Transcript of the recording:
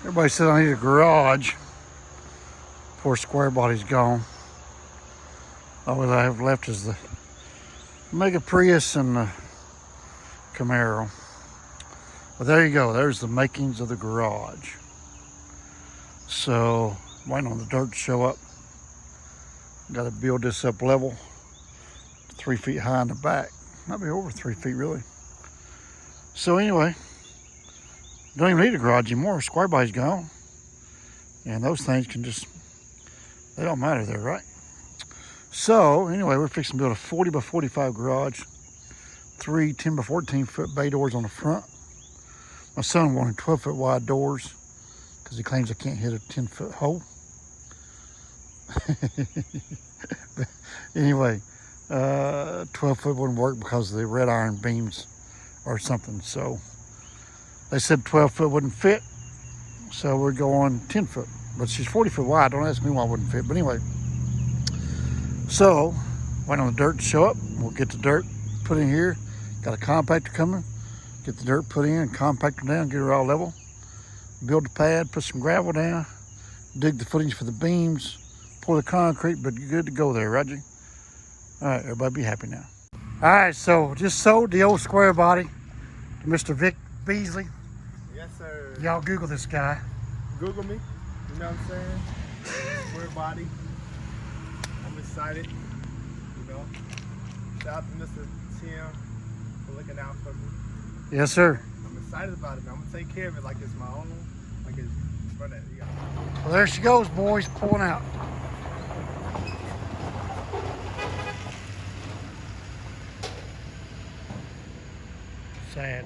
Everybody said I need a garage. Poor Squarebody's gone. All I have left is the Mega Prius and the Camaro. But there you go. There's the makings of the garage. So, waiting on the dirt to show up. Got to build this up level. 3 feet high in the back. Might be over 3 feet, really. So anyway, don't even need a garage anymore. Squarebody's gone. And those things can just, they don't matter there, right? So anyway, we're fixing to build a 40 by 45 garage. 3 10 by 14 foot bay doors on the front. My son wanted 12 foot wide doors because he claims I can't hit a 10 foot hole. But anyway, 12 foot wouldn't work because of the red iron beams or something. So they said 12 foot wouldn't fit. So we're going 10 foot. But she's 40 foot wide. Don't ask me why it wouldn't fit. But anyway, so waiting on the dirt to show up. We'll get the dirt put in here. Got a compactor coming. Get the dirt put in, compact her down, get her all level. Build the pad, put some gravel down. Dig the footings for the beams. Pour the concrete, but you're good to go there, Roger. All right, everybody be happy now. All right, so just sold the old Squarebody to Mr. Vic Beasley. Yes, sir. Y'all Google this guy. Google me, you know what I'm saying? Squarebody. I'm excited, you know. Shout out to Mr. Tim for looking out for me. Yes, sir. I'm excited about it, man. I'm gonna take care of it like it's my own, like it's brother. Yeah. Well, there she goes, boys, pulling out. Sad.